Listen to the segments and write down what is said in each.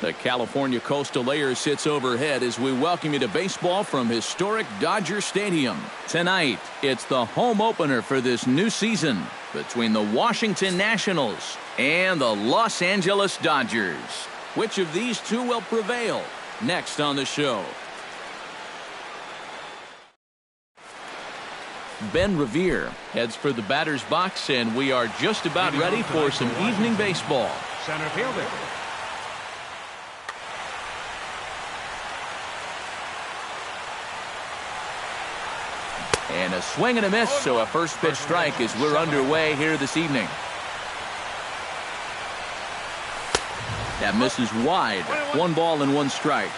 The California coastal layer sits overhead as we welcome you to baseball from historic Dodger Stadium. Tonight, it's the home opener for this new season between the Washington Nationals and the Los Angeles Dodgers. Which of these two will prevail? Next on the show. Ben Revere heads for the batter's box, and we are just about ready for some evening baseball. Center fielder. And a swing and a miss, so a first pitch strike as we're underway here this evening. That misses wide. 1 ball and 1 strike.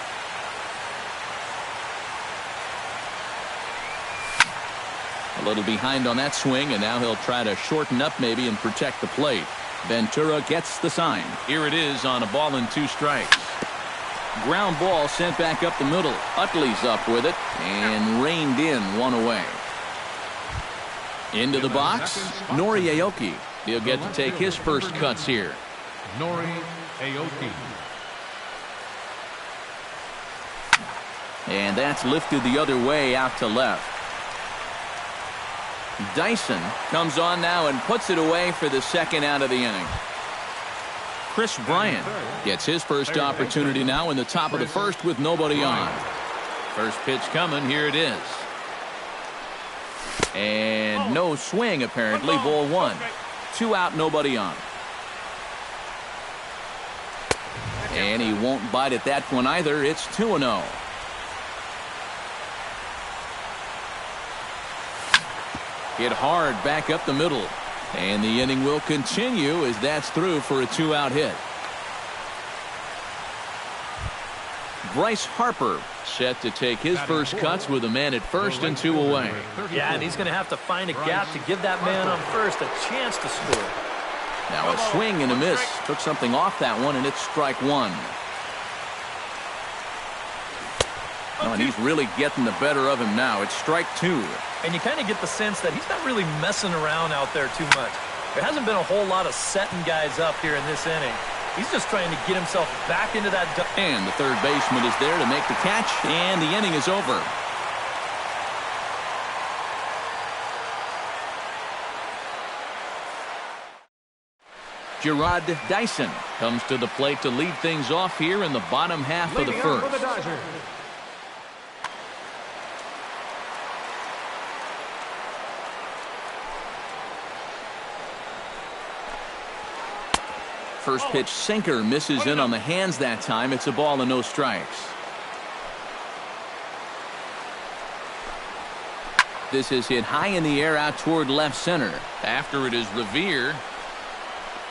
A little behind on that swing, and now he'll try to shorten up maybe and protect the plate. Ventura gets the sign. Here it is on a ball and 2 strikes. Ground ball sent back up the middle. Utley's up with it and reined in 1 away. Into the box, Nori Aoki. He'll get to take his first cuts here. Nori Aoki. And that's lifted the other way out to left. Dyson comes on now and puts it away for the second out of the inning. Chris Bryant gets his first opportunity now in the top of the first with nobody on. First pitch coming. Here it is. And no swing apparently. Ball 1. 2 out, nobody on. And he won't bite at that one either. It's 2-0. Hit hard back up the middle. And the inning will continue as that's through for a 2-out hit. Bryce Harper set to take his first cuts with a man at first and 2 away. Yeah, and he's going to have to find a gap to give that man on first a chance to score. Now a swing and a miss. Took something off that one, and it's strike 1. Oh, and he's really getting the better of him now. It's strike 2. And you kind of get the sense that he's not really messing around out there too much. There hasn't been a whole lot of setting guys up here in this inning. He's just trying to get himself back into that. And the third baseman is there to make the catch, and the inning is over. Gerard Dyson comes to the plate to lead things off here in the bottom half of the first. First pitch sinker misses in on the hands that time. It's a ball and no strikes. This is hit high in the air out toward left center. After it is Revere.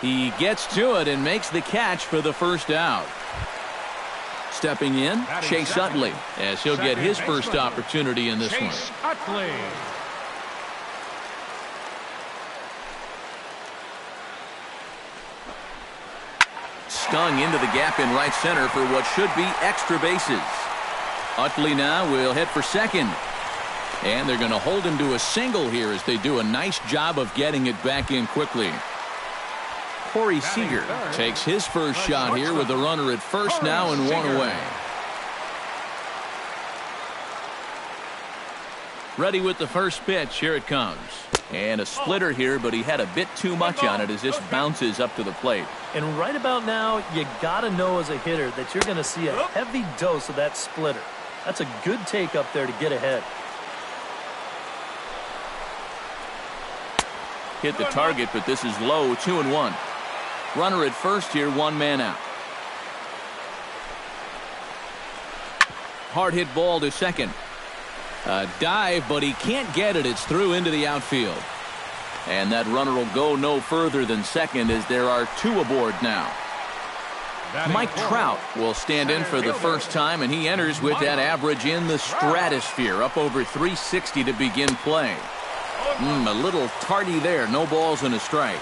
He gets to it and makes the catch for the first out. Stepping in, Chase Utley, as he'll get his first opportunity in this one. Utley. Stung into the gap in right center for what should be extra bases. Utley now will hit for second. And they're going to hold him to a single here as they do a nice job of getting it back in quickly. Corey Seager takes his first shot here with a runner at first now and 1 away. Ready with the first pitch. Here it comes. And a splitter here, but he had a bit too much on it as this bounces up to the plate. And right about now, you got to know as a hitter that you're going to see a heavy dose of that splitter. That's a good take up there to get ahead. Hit the target, but this is low. 2-1. Runner at first here, 1 man out. Hard hit ball to second. A dive, but he can't get it. It's through into the outfield. And that runner will go no further than second as there are 2 aboard now. Mike Trout will stand in for the first time, and he enters with that average in the stratosphere, up over 360 to begin play. A little tardy there. No balls and a strike.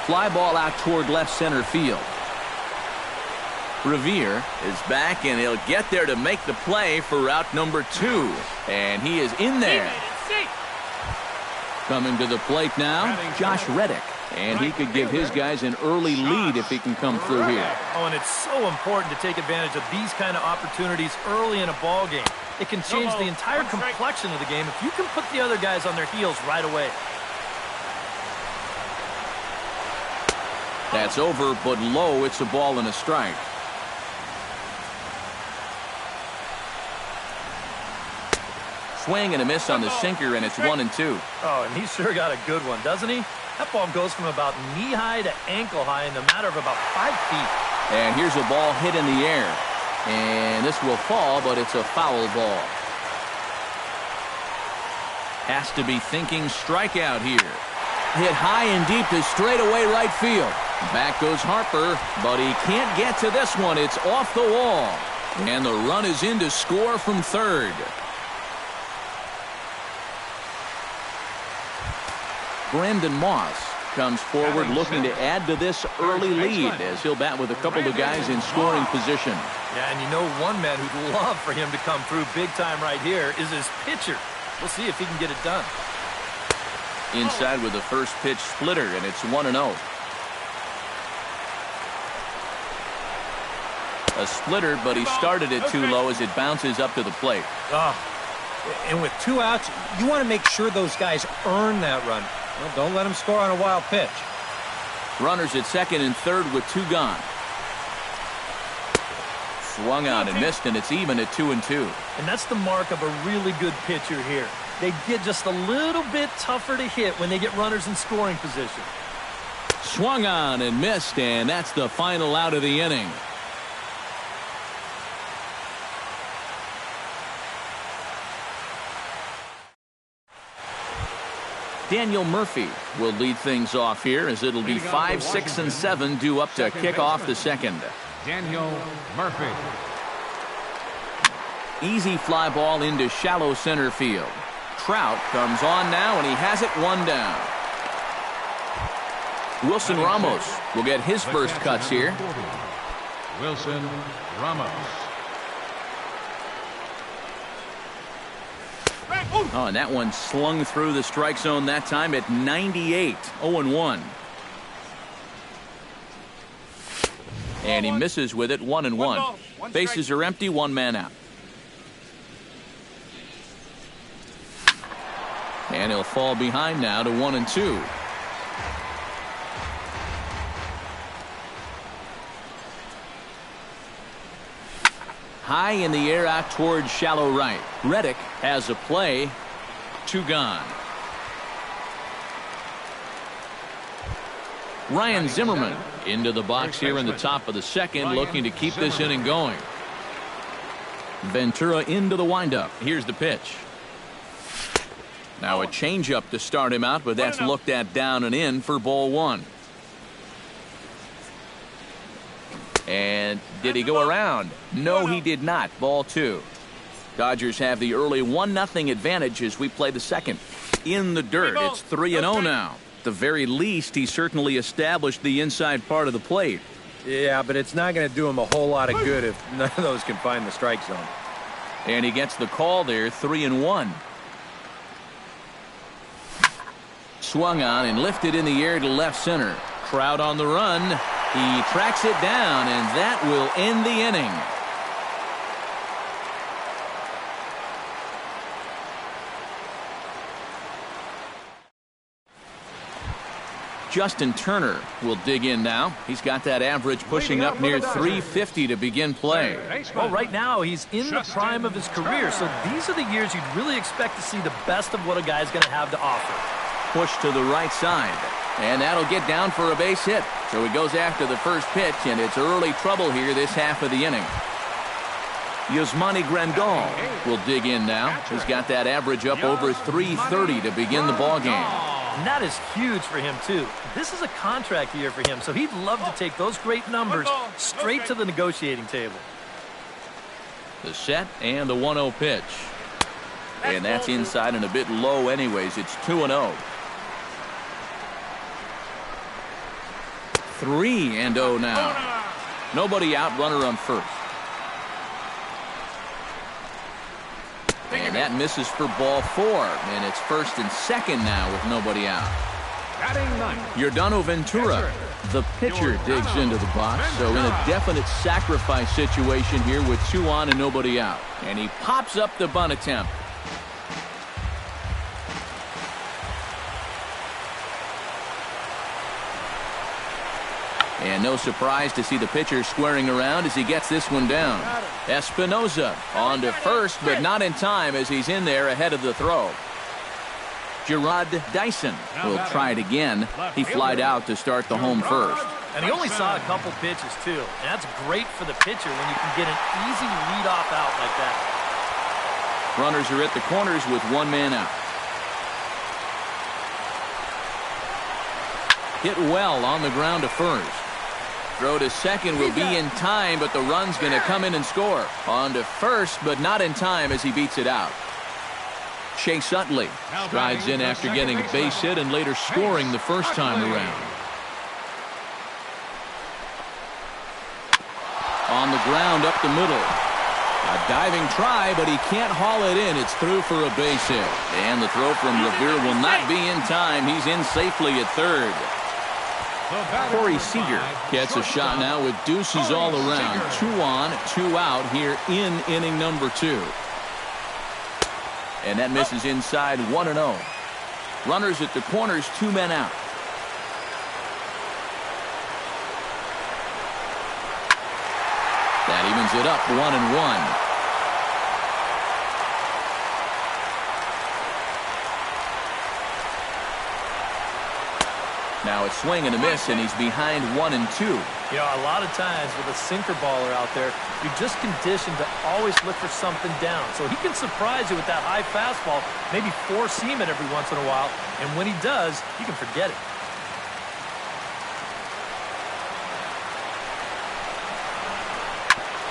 Fly ball out toward left center field. Revere is back, and he'll get there to make the play for out number 2. And he is in there. Coming to the plate now, Josh Reddick. And he could give his guys an early lead if he can come through here. Oh, and it's so important to take advantage of these kind of opportunities early in a ball game. It can change the entire complexion of the game if you can put the other guys on their heels right away. That's over, but low. It's a ball and a strike. Swing and a miss on the sinker, and it's 1-2. Oh, and he sure got a good one, doesn't he? That ball goes from about knee-high to ankle-high in the matter of about 5 feet. And here's a ball hit in the air. And this will fall, but it's a foul ball. Has to be thinking strikeout here. Hit high and deep to straightaway right field. Back goes Harper, but he can't get to this one. It's off the wall. And the run is in to score from third. Brandon Moss comes forward looking to add to this early lead as he'll bat with a couple of guys in scoring position. Yeah, and you know one man who'd love for him to come through big time right here is his pitcher. We'll see if he can get it done. Inside with the first pitch splitter, and it's 1-0. A splitter, but he started it too low as it bounces up to the plate. And with 2 outs, you want to make sure those guys earn that run. Well, don't let them score on a wild pitch. Runners at second and third with 2 gone. Swung on and missed, and it's even at 2-2. And that's the mark of a really good pitcher here. They get just a little bit tougher to hit when they get runners in scoring position. Swung on and missed, and that's the final out of the inning. Daniel Murphy will lead things off here as it'll be 5, 6, and 7 due up to kick off the second. Daniel Murphy. Easy fly ball into shallow center field. Trout comes on now, and he has it 1 down. Wilson Ramos will get his first cuts here. Wilson Ramos. Oh, and that one slung through the strike zone that time at 98, 0-1. And he misses with it, 1-1. Bases are empty, 1 man out. And he'll fall behind now to 1-2. High in the air out towards shallow right. Reddick has a play. 2 gone. Ryan Zimmerman into the box here in the top of the second, looking to keep this inning going. Ventura into the windup. Here's the pitch. Now a changeup to start him out, but that's looked at down and in for ball 1. And did he go around? No, he did not. Ball 2. Dodgers have the early 1-0 advantage as we play the second. In the dirt, it's 3-0 now. At the very least, he certainly established the inside part of the plate. Yeah, but it's not going to do him a whole lot of good if none of those can find the strike zone. And he gets the call there, 3-1. Swung on and lifted in the air to left center. Trout on the run. He tracks it down, and that will end the inning. Justin Turner will dig in now. He's got that average pushing up near 350 to begin play. Well, right now he's in the prime of his career, so these are the years you'd really expect to see the best of what a guy's going to have to offer. Push to the right side, and that'll get down for a base hit. So he goes after the first pitch, and it's early trouble here this half of the inning. Yasmani Grandal will dig in now. He's got that average up over 330 to begin the ball game. And that is huge for him, too. This is a contract year for him, so he'd love to take those great numbers straight to the negotiating table. The set and the 1-0 pitch. And that's inside and a bit low anyways. It's 2-0. 3-0 now. Nobody out, runner on first. And that misses for ball 4. And it's first and second now with nobody out. Batting ninth. Yordano Ventura, the pitcher, digs into the box. So in a definite sacrifice situation here with 2 on and nobody out. And he pops up the bunt attempt. And no surprise to see the pitcher squaring around as he gets this one down. Espinoza on to first, but not in time as he's in there ahead of the throw. Gerard Dyson will try it again. He flied out to start the home first. And he only saw a couple pitches, too. And that's great for the pitcher when you can get an easy leadoff out like that. Runners are at the corners with 1 man out. Hit well on the ground to first. Throw to second will be in time, but the run's going to come in and score. On to first, but not in time as he beats it out. Chase Utley strides in after getting a base hit and later scoring the first time around. On the ground up the middle. A diving try, but he can't haul it in. It's through for a base hit. And the throw from Revere will not be in time. He's in safely at third. Corey Seager gets a shot now with deuces all around. 2 on, 2 out here in inning number 2. And that misses inside 1-0. Runners at the corners, 2 men out. That evens it up 1-1. Now it's swing and a miss, and he's behind 1-2. You know, a lot of times with a sinker baller out there, you're just conditioned to always look for something down. So he can surprise you with that high fastball, maybe 4-seam it every once in a while. And when he does, you can forget it.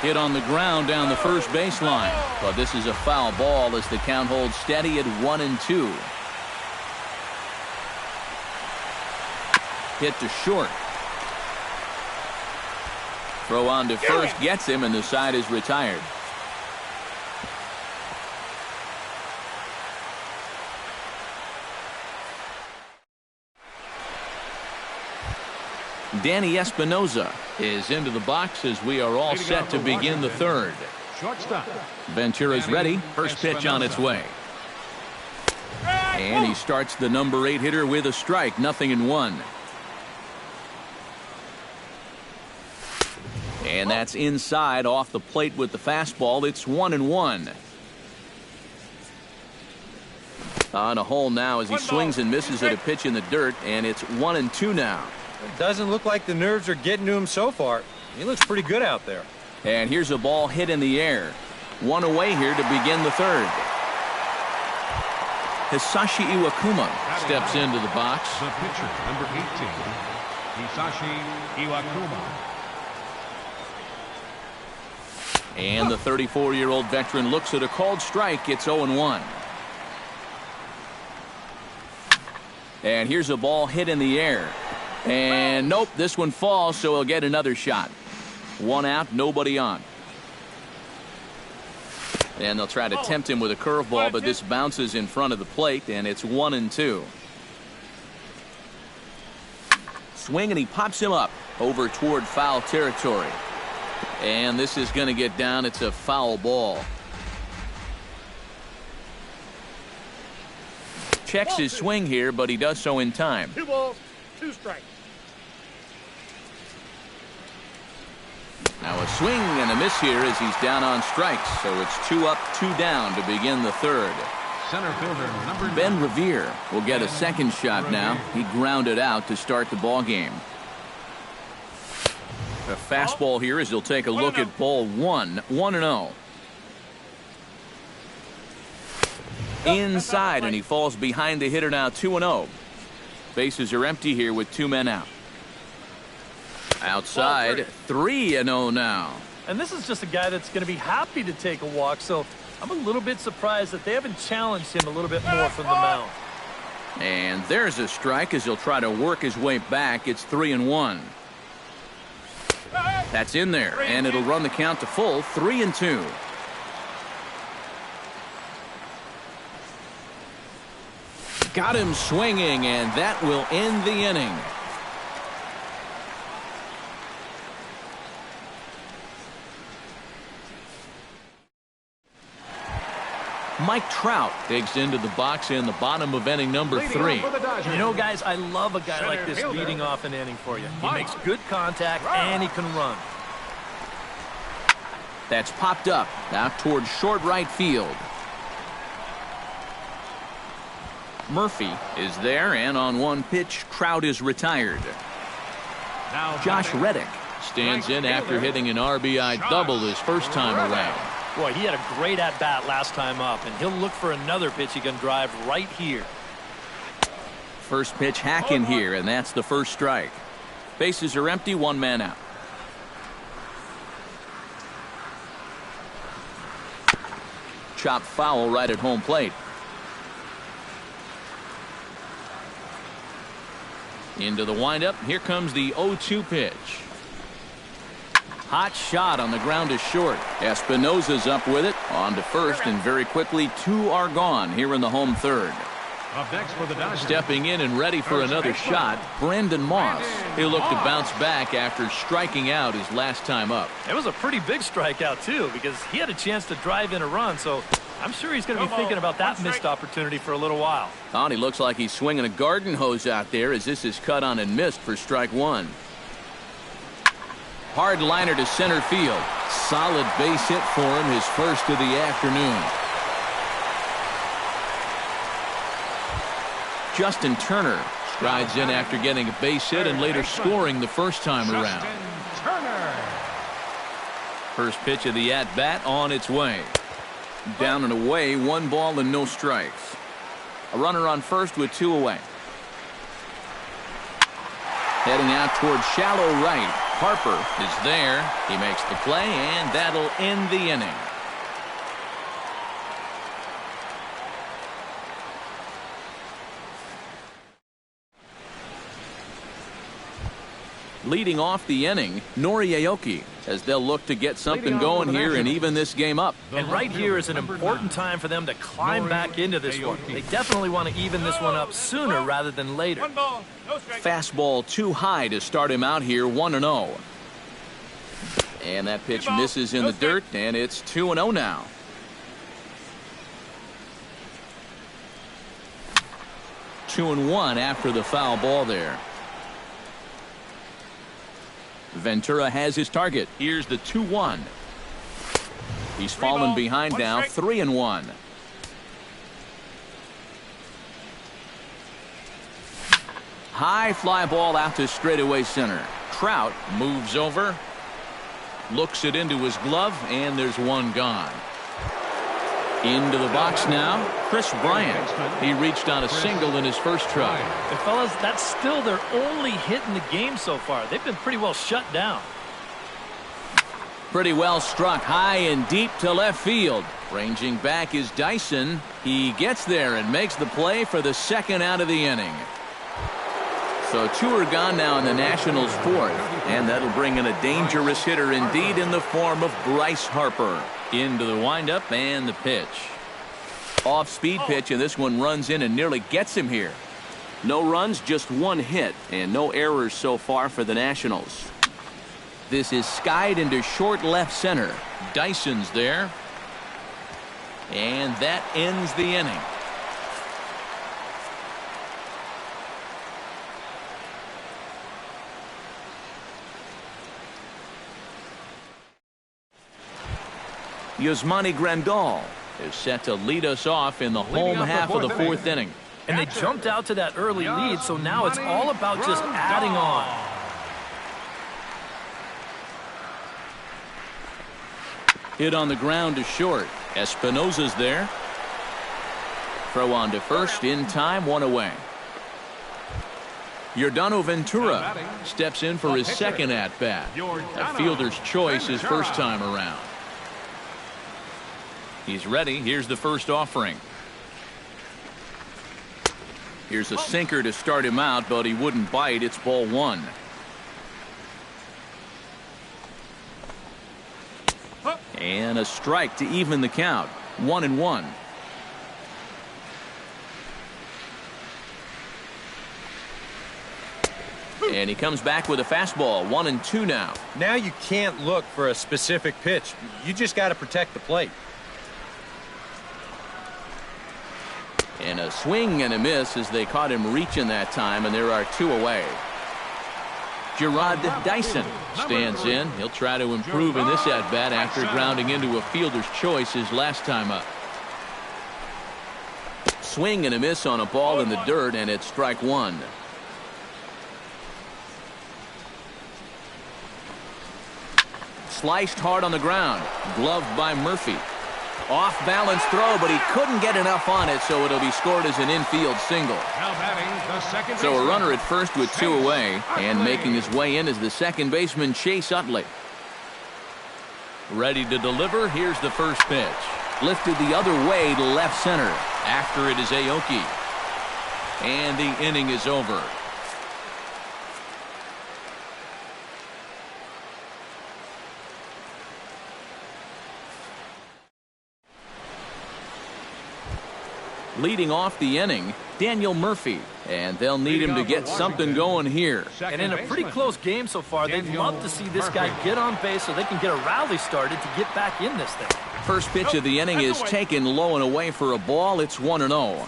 Hit on the ground down the first baseline. But this is a foul ball as the count holds steady at 1-2. Hit to short. Throw on to first gets him, and the side is retired. Danny Espinoza is into the box as we are all set to begin the third. Shortstop. Ventura's ready. First pitch on its way. And he starts the number 8 hitter with a strike. 0-1. And that's inside off the plate with the fastball. It's 1-1. On a hole now as he swings and misses at a pitch in the dirt, and it's 1-2 now. It doesn't look like the nerves are getting to him so far. He looks pretty good out there. And here's a ball hit in the air. 1 away here to begin the third. Hisashi Iwakuma steps into the box. The pitcher, number 18, Hisashi Iwakuma. And the 34-year-old veteran looks at a called strike. It's 0-1. And here's a ball hit in the air. And nope, this one falls, so he'll get another shot. 1 out, nobody on. And they'll try to tempt him with a curveball, but this bounces in front of the plate, and it's 1-2. Swing, and he pops him up over toward foul territory. And this is going to get down. It's a foul ball. Checks his swing here, but he does so in time. 2 balls, 2 strikes. Now a swing and a miss here as he's down on strikes. So it's 2 up, 2 down to begin the third. Center fielder number 9. Ben Revere will get a second shot now. He grounded out to start the ball game. A fastball here as he'll take a look at ball 1. 1-0. Inside, and he falls behind the hitter now. 2-0. Bases are empty here with 2 men out. Outside, 3-0 now. And this is just a guy that's going to be happy to take a walk, so I'm a little bit surprised that they haven't challenged him a little bit more from the mound. And there's a strike as he'll try to work his way back. It's 3-1. That's in there, and it'll run the count to full. 3-2. Got him swinging, and that will end the inning. Mike Trout digs into the box in the bottom of inning number 3. You know, guys, I love a guy like this leading off an inning for you. He makes good contact, and he can run. That's popped up out towards short right field. Murphy is there, and on one pitch, Trout is retired. Now Josh Reddick stands in after hitting an RBI double his first time around. Boy, he had a great at-bat last time up, and he'll look for another pitch he can drive right here. First pitch hack in here, and that's the first strike. Bases are empty, one man out. Chopped foul right at home plate. Into the windup. Here comes the 0-2 pitch. Hot shot on the ground to short. Espinosa's up with it. On to first, and very quickly 2 are gone here in the home third. up next for the Dodgers. Stepping in and ready for another shot, Brandon Moss. He'll look to bounce back after striking out his last time up. It was a pretty big strikeout, too, because he had a chance to drive in a run, so I'm sure he's going to be thinking about that missed opportunity for a little while. He looks like he's swinging a garden hose out there as this is cut on and missed for strike one. Hard liner to center field. Solid base hit for him, his first of the afternoon. Justin Turner strides in after getting a base hit and later scoring the first time around. First pitch of the at-bat on its way. Down and away, 1 ball and no strikes. A runner on first with 2 away. Heading out towards shallow right. Harper is there. He makes the play, and that'll end the inning. Leading off the inning, Nori Aoki, as they'll look to get something going here and even this game up. And right here is an important time for them to climb back into this one. They definitely want to even this one up sooner rather than later. Fastball too high to start him out here, 1-0. And that pitch misses in the dirt, and it's 2-0 now. Two and one after the foul ball there. Ventura has his target. Here's the 2-1. He's fallen behind now, 3-1. High fly ball out to straightaway center. Trout moves over, looks it into his glove, and there's one gone. Into the box now, Chris Bryant. He reached on a single in his first try. And fellas, that's still their only hit in the game so far. They've been pretty well shut down. Pretty well struck high and deep to left field. Ranging back is Dyson. He gets there and makes the play for the second out of the inning. So 2 are gone now in the Nationals' fourth, and that'll bring in a dangerous hitter indeed in the form of Bryce Harper. Into the windup and the pitch. Off-speed pitch, and this one runs in and nearly gets him here. No runs, just 1 hit, and no errors so far for the Nationals. This is skied into short left center. Dyson's there. And that ends the inning. Yasmani Grandal is set to lead us off in the home half of the fourth inning. And they jumped out to that early lead, so now it's all about just adding on. Hit on the ground to short. Espinosa's there. Throw on to first in time, 1 away. Yordano Ventura steps in for his second at-bat. A fielder's choice his first time around. He's ready. Here's the first offering. Here's a sinker to start him out, but he wouldn't bite. It's ball 1. And a strike to even the count. 1-1. And he comes back with a fastball, 1-2 now. Now you can't look for a specific pitch. You just got to protect the plate. And a swing and a miss as they caught him reaching that time, and there are 2 away. Gerard Dyson stands in. He'll try to improve in this at-bat after grounding into a fielder's choice his last time up. Swing and a miss on a ball in the dirt, and it's strike 1. Sliced hard on the ground. Gloved by Murphy. Off-balance throw, but he couldn't get enough on it, so it'll be scored as an infield single. Now batting the second So a baseman. runner at first with 2 away, and making his way in is the second baseman, Chase Utley. Ready to deliver. Here's the first pitch. Lifted the other way to left center. After it is Aoki. And the inning is over. Leading off the inning, Daniel Murphy, and they'll need him to get something going here. And in a pretty close game so far, they'd love to see this guy get on base so they can get a rally started to get back in this thing. First pitch of the inning is taken low and away for a ball. It's 1-0.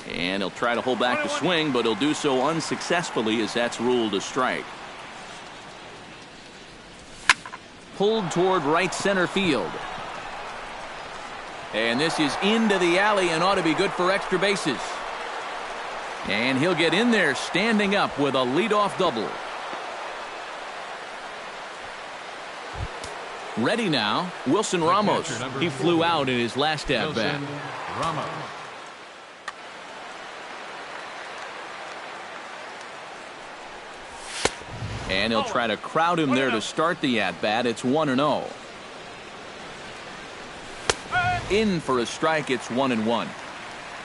And he'll try to hold back the swing, but he'll do so unsuccessfully as that's ruled a strike. Pulled toward right center field. And this is into the alley and ought to be good for extra bases. And he'll get in there standing up with a leadoff double. Ready now, Wilson Ramos. He flew out in his last at-bat. Ramos. And he'll try to crowd him there to start the at-bat. It's 1-0. In for a strike. It's 1-1.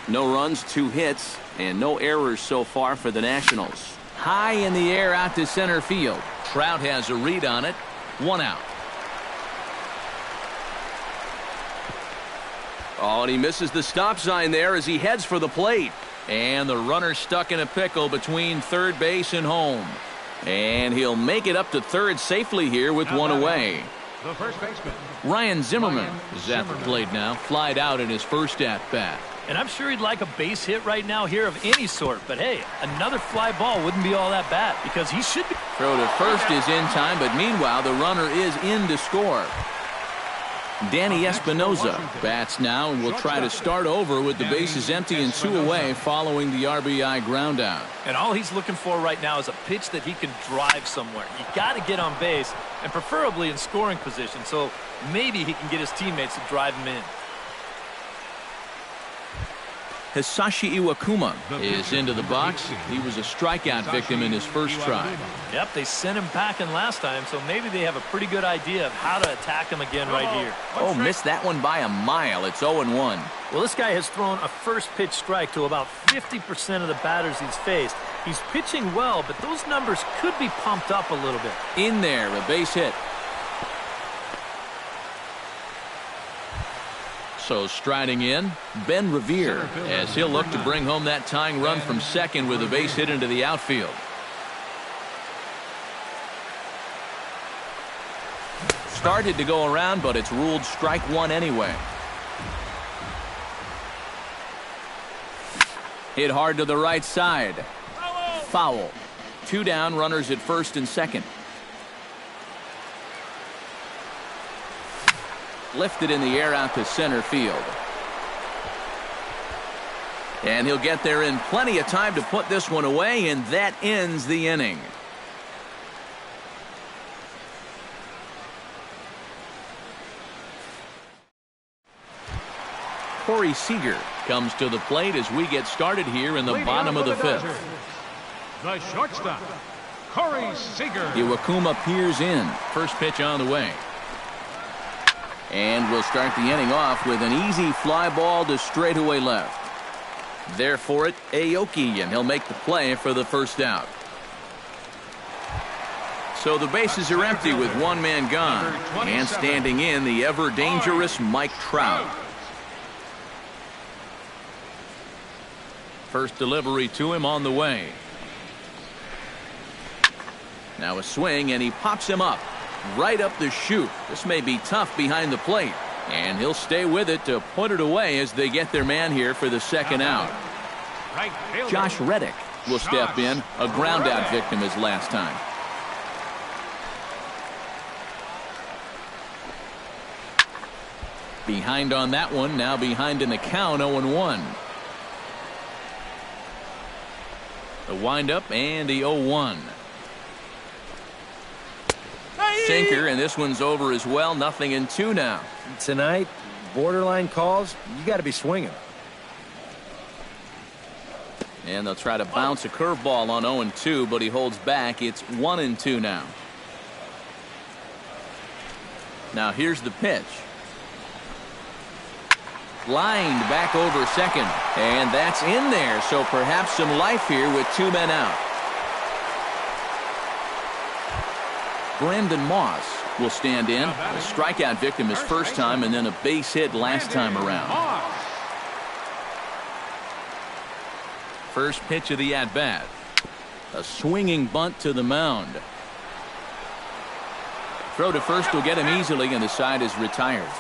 No runs, 2 hits, and no errors so far for the Nationals. High in the air out to center field. Trout has a read on it. 1 out. Oh, and he misses the stop sign there as he heads for the plate. And the runner stuck in a pickle between third base and home. And he'll make it up to third safely here with 1 away. The first baseman. Ryan Zimmerman is at the plate now. Flied out in his first at-bat. And I'm sure he'd like a base hit right now here of any sort. But hey, another fly ball wouldn't be all that bad because he should be. Throw to first is in time, but meanwhile the runner is in to score. Danny Espinoza bats now and will try to start over with the bases empty and 2 away following the RBI ground out. And all he's looking for right now is a pitch that he can drive somewhere. You got to get on base and preferably in scoring position, so maybe he can get his teammates to drive him in. Hisashi Iwakuma is into the box. He was a strikeout victim in his first try. Yep, they sent him packing last time, so maybe they have a pretty good idea of how to attack him again right here. Oh, missed that one by a mile. It's 0-1. Well, this guy has thrown a first pitch strike to about 50% of the batters he's faced. He's pitching well, but those numbers could be pumped up a little bit. In there, a base hit. So striding in, Ben Revere, as he'll look to bring home that tying run from second with a base hit into the outfield. Started to go around, but it's ruled strike 1 anyway. Hit hard to the right side. Foul. 2 down, runners at first and second. Lifted in the air out to center field. And he'll get there in plenty of time to put this one away, and that ends the inning. Corey Seager comes to the plate as we get started here in the bottom of the 5th. The shortstop, Corey Seager. Iwakuma peers in. First pitch on the way. And we'll start the inning off with an easy fly ball to straightaway left. There for it, Aoki, and he'll make the play for the first out. So the bases are empty with 1 man gone. And standing in, the ever-dangerous Mike Trout. First delivery to him on the way. Now a swing, and he pops him up right up the chute. This may be tough behind the plate, and he'll stay with it to put it away as they get their man here for the second out. Right fielder. Josh Reddick will step in, a ground out victim his last time. Behind on that one, now behind in the count, 0-1. The windup and the 0-1. Sinker, and this one's over as well. 0-2 now. Tonight, borderline calls, you got to be swinging. And they'll try to bounce a curveball on 0-2, but he holds back. It's 1-2 now. Now here's the pitch. Lined back over second, and that's in there, so perhaps some life here with 2 men out. Brandon Moss will stand in. A strikeout victim his first time, and then a base hit last time around. First pitch of the at-bat. A swinging bunt to the mound. Throw to first will get him easily, and the side is retired.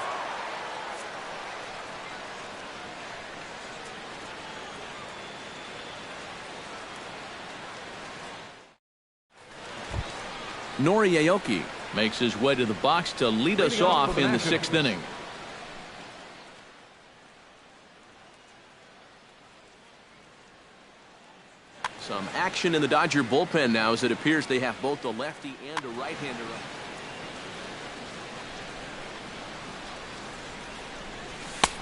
Nori Aoki makes his way to the box to lead us off in the 6th inning. Some action in the Dodger bullpen now, as it appears they have both a lefty and a right-hander up.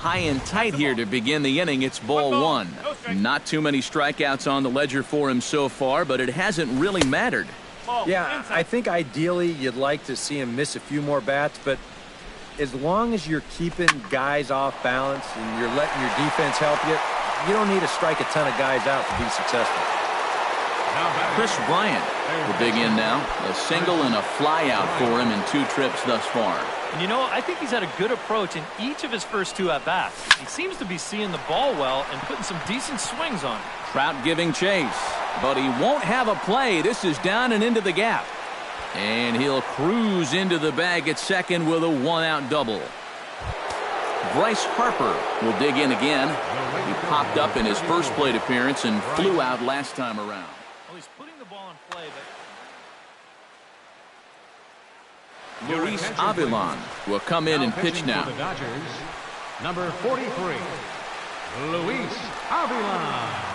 High and tight here to begin the inning. It's ball 1. Not too many strikeouts on the ledger for him so far, but it hasn't really mattered. Yeah, I think ideally you'd like to see him miss a few more bats, but as long as you're keeping guys off balance and you're letting your defense help you, you don't need to strike a ton of guys out to be successful. Chris Bryant will dig in now. A single and a fly out for him in 2 trips thus far. And you know, I think he's had a good approach in each of his first 2 at-bats. He seems to be seeing the ball well and putting some decent swings on it. Trout giving chase, but he won't have a play. This is down and into the gap. And he'll cruise into the bag at second with a 1-out double. Bryce Harper will dig in again. He popped up in his first plate appearance and flew out last time around. Well, he's putting the ball in play, but Luis Avilan will come in and pitch now. The Dodgers, number 43, Luis Avilan.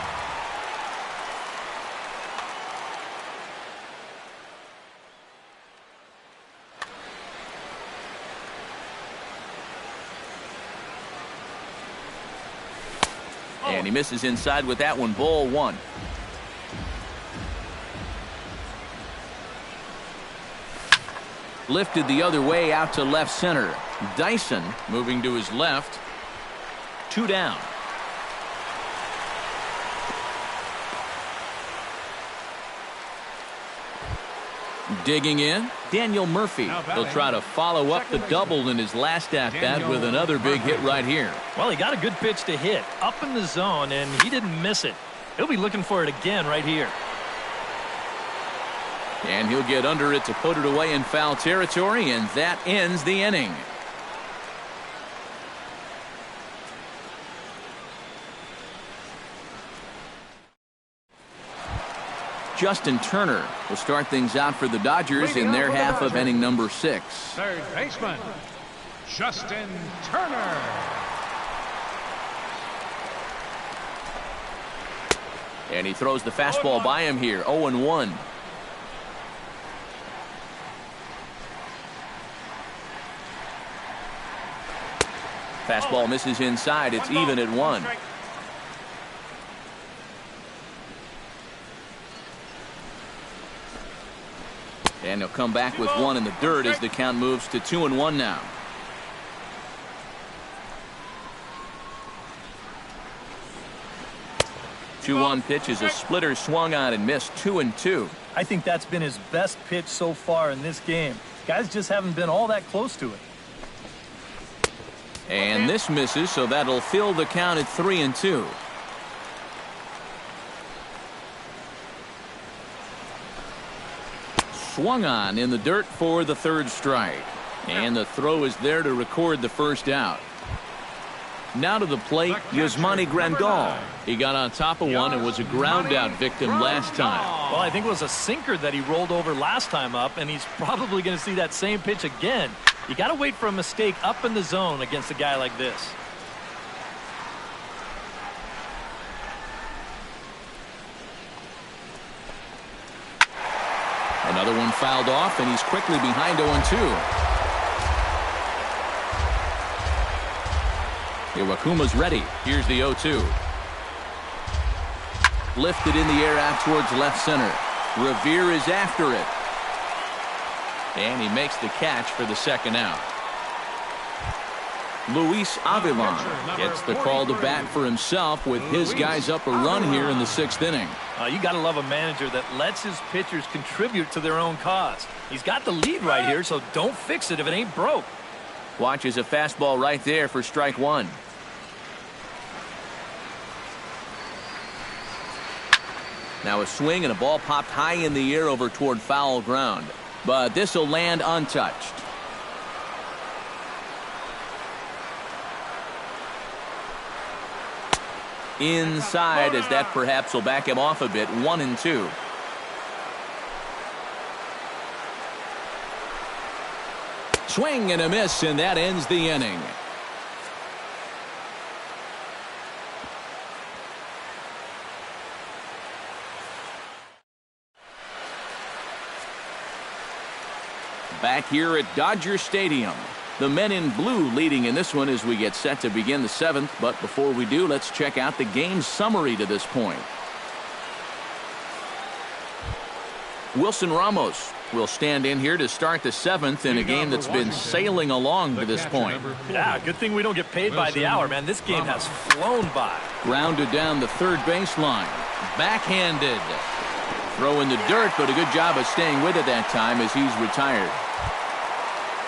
And he misses inside with that one. Ball 1. Lifted the other way out to left center. Dyson moving to his left. 2 down. Digging in, Daniel Murphy. He'll try to follow up the double in his last at-bat with another big hit right here. well, he got a good pitch to hit up in the zone, and he didn't miss it. He'll be looking for it again right here. And he'll get under it to put it away in foul territory, and that ends the inning. Justin Turner will start things out for the Dodgers in their half of inning number 6. Third baseman, Justin Turner. And he throws the fastball by him here. 0-1. Fastball misses inside. It's even at 1. And he'll come back with 1 in the dirt as the count moves to 2-1 now. Two-one pitch is a splitter swung on and missed. 2-2. I think that's been his best pitch so far in this game. Guys just haven't been all that close to it. And this misses, so that'll fill the count at 3-2. Swung on in the dirt for the third strike. And the throw is there to record the first out. Now to the plate, Yasmani Grandal. He got on top of one and was a ground out victim last time. Well, I think it was a sinker that he rolled over last time up, and he's probably going to see that same pitch again. You got to wait for a mistake up in the zone against a guy like this. Another one fouled off, and he's quickly behind 0-2. Iwakuma's ready. Here's the 0-2. Lifted in the air out towards left center. Revere is after it. And he makes the catch for the second out. Luis Avilan gets the call to bat for himself with his guys up a run here in the 6th inning. You got to love a manager that lets his pitchers contribute to their own cause. He's got the lead right here, so don't fix it if it ain't broke. Watches a fastball right there for strike one. Now a swing and a ball popped high in the air over toward foul ground. But this will land untouched. Inside, as that perhaps will back him off a bit. 1-2. Swing and a miss, and that ends the inning. Back here at Dodger Stadium. The men in blue leading in this one as we get set to begin the 7th. But before we do, let's check out the game summary to this point. Wilson Ramos will stand in here to start the 7th in a game that's been sailing along to this point. Yeah, good thing we don't get paid by the hour, man. This game has flown by. Grounded down the third baseline. Backhanded. Throw in the dirt, but a good job of staying with it that time as he's retired.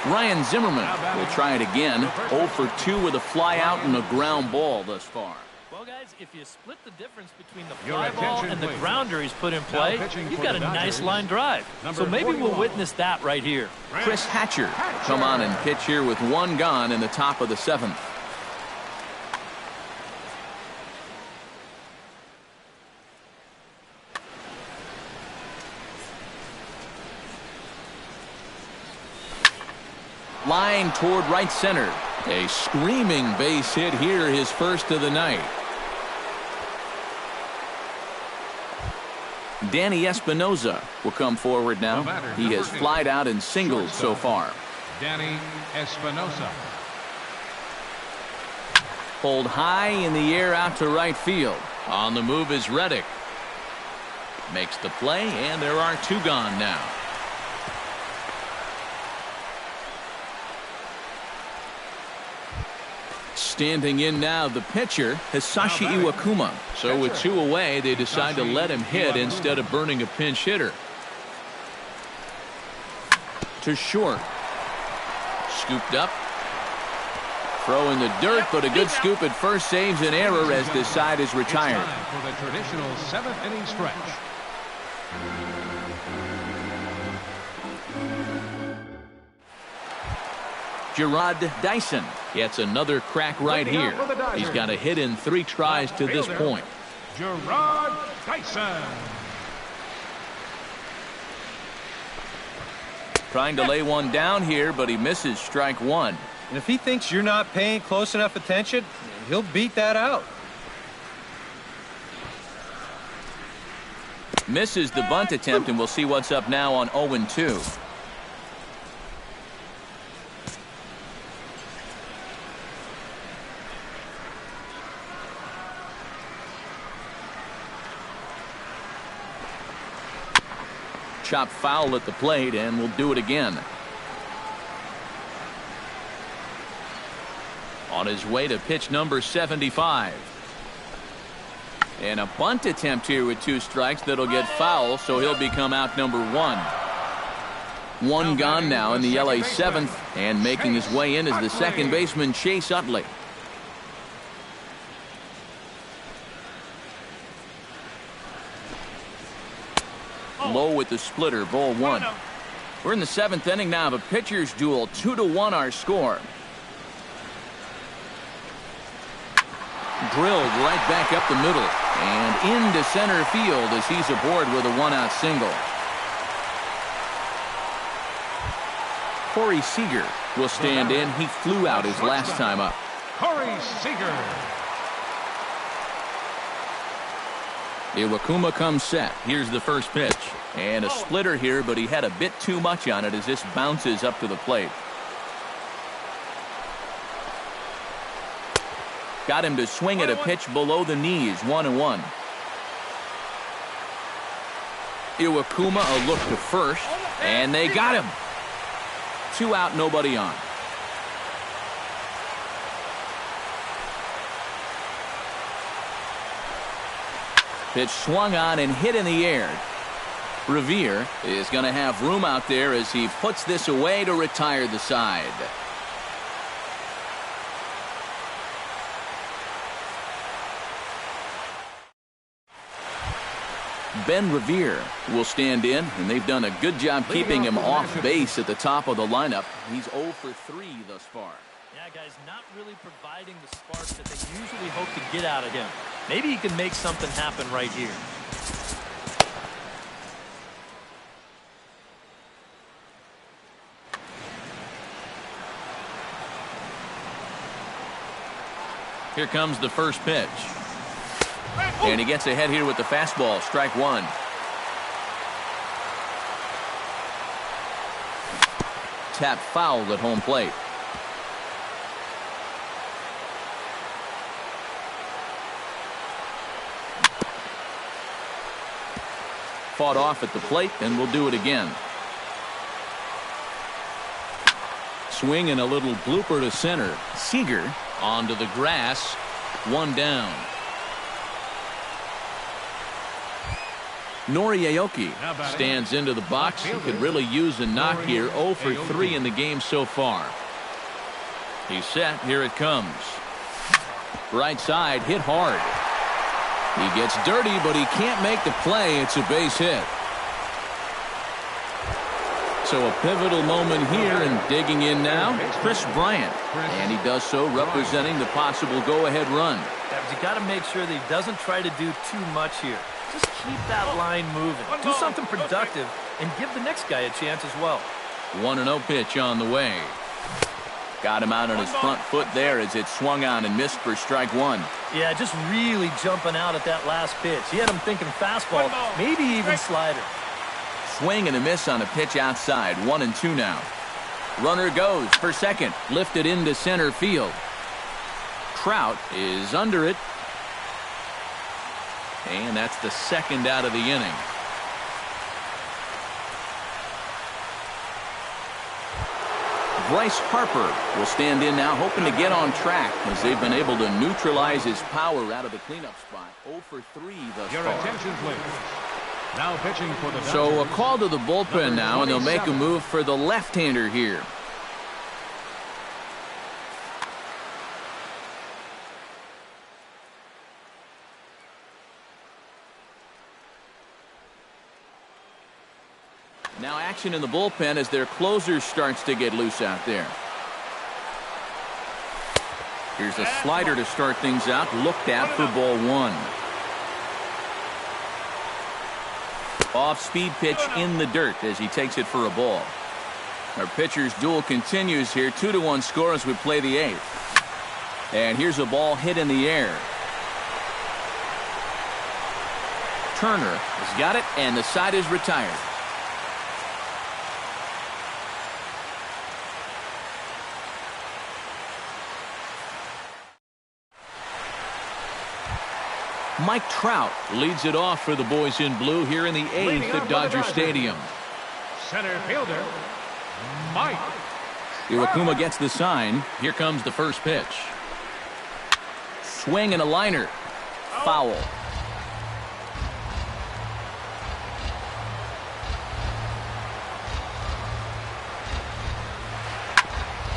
Ryan Zimmerman will try it again. 0 for 2 with a fly out and a ground ball thus far. Well, guys, if you split the difference between the fly ball and the grounder he's put in play, you've got a nice line drive. So maybe we'll witness that right here. Chris Hatcher come on and pitch here with one gone in the top of the 7th. Line toward right center. A screaming base hit here, his first of the night. Danny Espinoza will come forward now. He has flied out and singled so far. Danny Espinoza. Pulled high in the air out to right field. On the move is Reddick. Makes the play, and there are 2 gone now. Standing in now, the pitcher, Hisashi Iwakuma. So with 2 away, they decide to let him hit instead of burning a pinch hitter. To short. Scooped up. Throw in the dirt, but a good scoop at first saves an error as this side is retired. It's time for the traditional 7th inning stretch. Gerard Dyson gets another crack right here. He's got a hit in 3 tries to this point. Gerard Dyson. Trying to lay one down here, but he misses strike 1. And if he thinks you're not paying close enough attention, he'll beat that out. Misses the bunt attempt, and we'll see what's up now on 0-2. Chop foul at the plate, and we'll do it again. On his way to pitch number 75. And a bunt attempt here with 2 strikes that'll get foul, so he'll become out number 1. 1 gone now in the LA 7th, and making his way in is the second baseman Chase Utley. Low with the splitter, ball 1. We're in the 7th inning now of a pitcher's duel. 2-1 our score. Drilled right back up the middle and into center field as he's aboard with a 1-out single. Corey Seager will stand in. He flew out his last time up. Corey Seager. Iwakuma comes set. Here's the first pitch. And a splitter here, but he had a bit too much on it as this bounces up to the plate. Got him to swing at a pitch below the knees. 1-1. Iwakuma a look to first, and they got him. 2 out, nobody on. Pitch swung on and hit in the air. Revere is going to have room out there as he puts this away to retire the side. Ben Revere will stand in, and they've done a good job keeping him off base at the top of the lineup. He's 0 for 3 thus far. Yeah, guys, not really providing the spark that they usually hope to get out of him. Maybe he can make something happen right here. Here comes the first pitch. And he gets ahead here with the fastball. Strike 1. Tap fouled at home plate. Fought off at the plate, and we'll do it again. Swing and a little blooper to center. Seager onto the grass. 1 down. Nori Aoki stands into the box. He could really use a knock here. 0 for 3 in the game so far. He's set. Here it comes. Right side, hit hard. He gets dirty, but he can't make the play. It's a base hit. So a pivotal moment here, and digging in now, Chris Bryant. And he does so representing the possible go-ahead run. Yeah, but you got to make sure that he doesn't try to do too much here. Just keep that line moving. Do something productive and give the next guy a chance as well. 1-0 pitch on the way. Got him out on his front foot there as it swung on and missed for strike 1. Yeah, just really jumping out at that last pitch. He had him thinking fastball, maybe even slider. Swing and a miss on a pitch outside. 1-2 now. Runner goes for second. Lifted into center field. Trout is under it. And that's the second out of the inning. Bryce Harper will stand in now, hoping to get on track as they've been able to neutralize his power out of the cleanup spot. 0 for 3 thus Your far. attention, please. Now pitching for the So a call to the bullpen now, and they'll make a move for the left-hander here. Now action in the bullpen as their closer starts to get loose out there. Here's a slider to start things out, looked at for ball 1. Off-speed pitch in the dirt as he takes it for a ball. Our pitcher's duel continues here. 2-1 score as we play the 8th. And here's a ball hit in the air. Turner has got it, and the side is retired. Mike Trout leads it off for the boys in blue here in the 8th at Dodger Stadium. center fielder, Mike. Iwakuma gets the sign. Here comes the first pitch. Swing and a liner. Foul.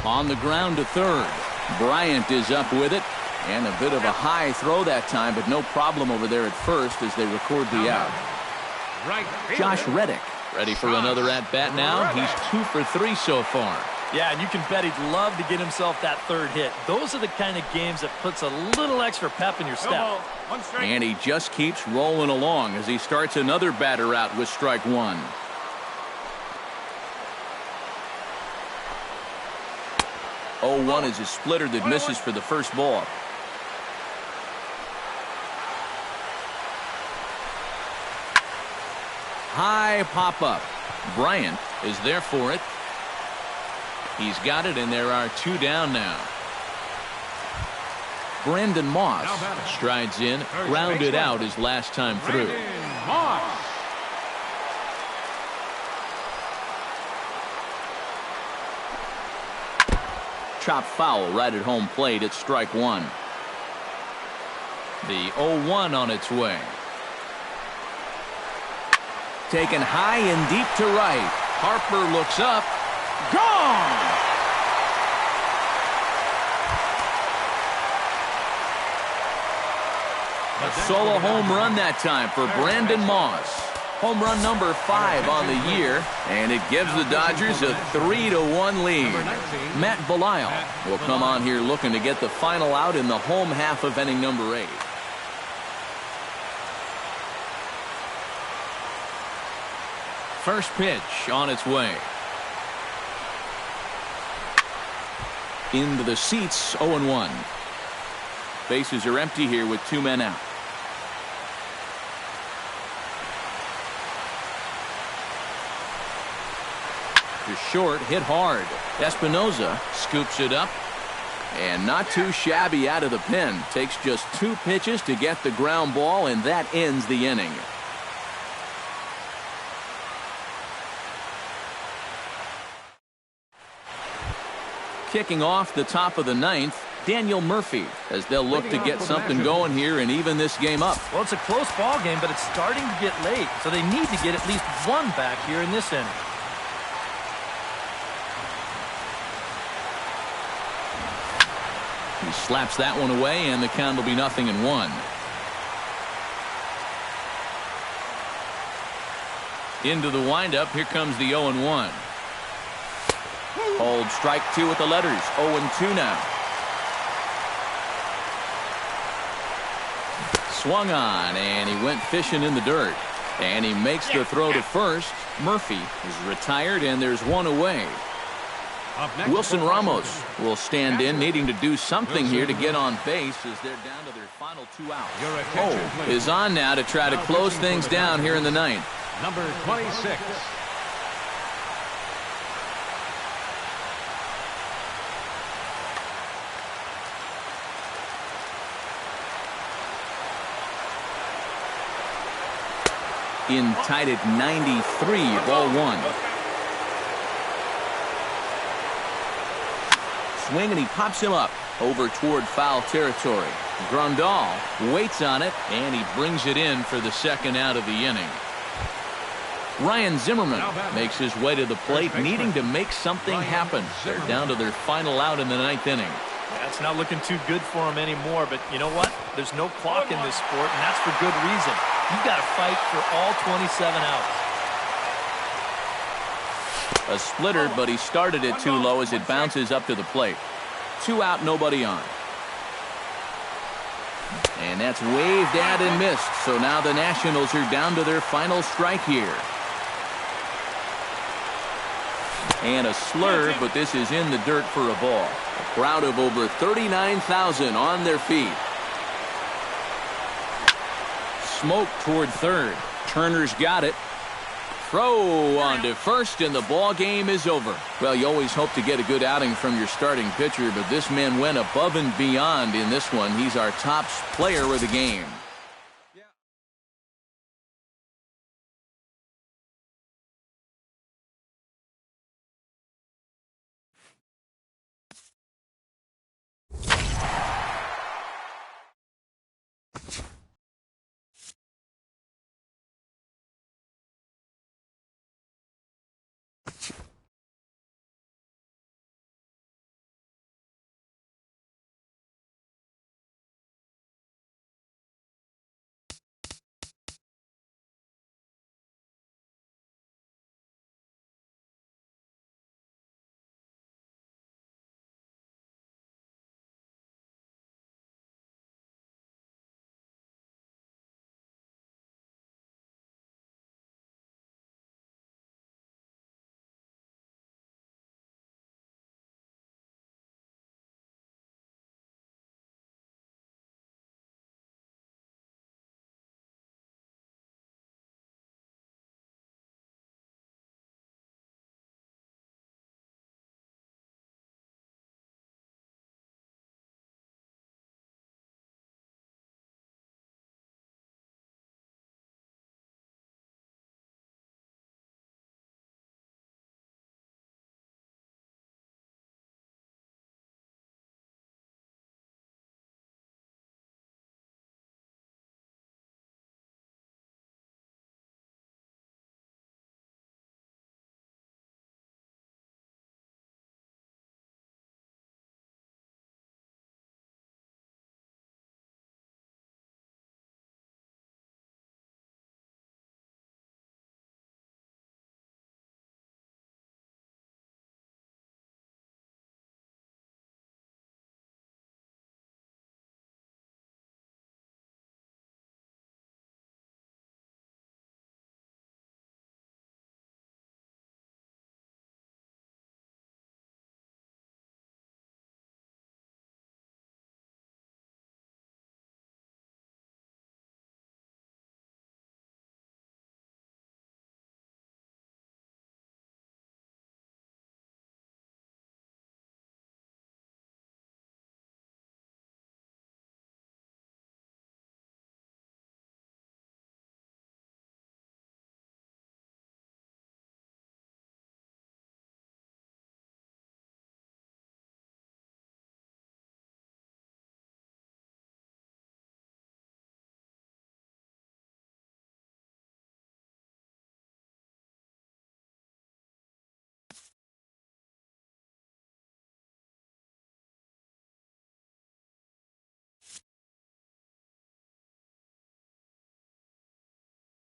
On the ground to third. Bryant is up with it. And a bit of a high throw that time, but no problem over there at first as they record the out. Right Josh fielder, Reddick Ready for another at-bat now. He's 2 for 3 so far. Yeah, and you can bet he'd love to get himself that third hit. Those are the kind of games that puts a little extra pep in your step. And he just keeps rolling along as he starts another batter out with strike one. Oh, 1 is a splitter that misses for the first ball. High pop-up. Bryant is there for it. He's got it, and there are 2 down now. Brandon Moss strides in, grounded out his last time through. Chop foul right at home plate at strike one. The 0-1 on its way. Taken high and deep to right. Harper looks up. Gone! A solo home run that time for Brandon Moss. Home run number 5 on the year, and it gives the Dodgers a 3-1 lead. Matt Belisle will come on here looking to get the final out in the home half of inning number 8. First pitch on its way. Into the seats, 0-1. Bases are empty here with 2 men out. To short, hit hard. Espinoza scoops it up. And not too shabby out of the pen. Takes just 2 pitches to get the ground ball, and that ends the inning. Kicking off the top of the 9th, Daniel Murphy, as they'll look to get something going here and even this game up. Well, it's a close ball game, but it's starting to get late, so they need to get at least 1 back here in this inning. He slaps that one away, and the count will be 0-1. Into the windup, here comes the 0-1. Hold strike 2 with the letters. 0-2 now. Swung on, and he went fishing in the dirt. And he makes the throw to first. Murphy is retired, and there's 1 away. Wilson Ramos will stand in, needing to do something here to get on base as they're down to their final 2 outs. Oh, is on now to try to close things down here in the 9th. Number 26. In tied at 93, ball 1. Swing, and he pops him up over toward foul territory. Grandal waits on it, and he brings it in for the 2nd out of the inning. Ryan Zimmerman makes his way to the plate, needing to make something happen. They're down to their final out in the 9th inning. Yeah, it's not looking too good for him anymore, but you know what? There's no clock in this sport, and that's for good reason. You've got to fight for all 27 outs. A splitter, but he started it too low as it bounces up to the plate. 2 out, nobody on. And that's waved at and missed. So now the Nationals are down to their final strike here. And a slurve, but this is in the dirt for a ball. A crowd of over 39,000 on their feet. Smoke toward third. Turner's got it. Throw on to first, and the ball game is over. Well, you always hope to get a good outing from your starting pitcher, but this man went above and beyond in this one. He's our top player of the game.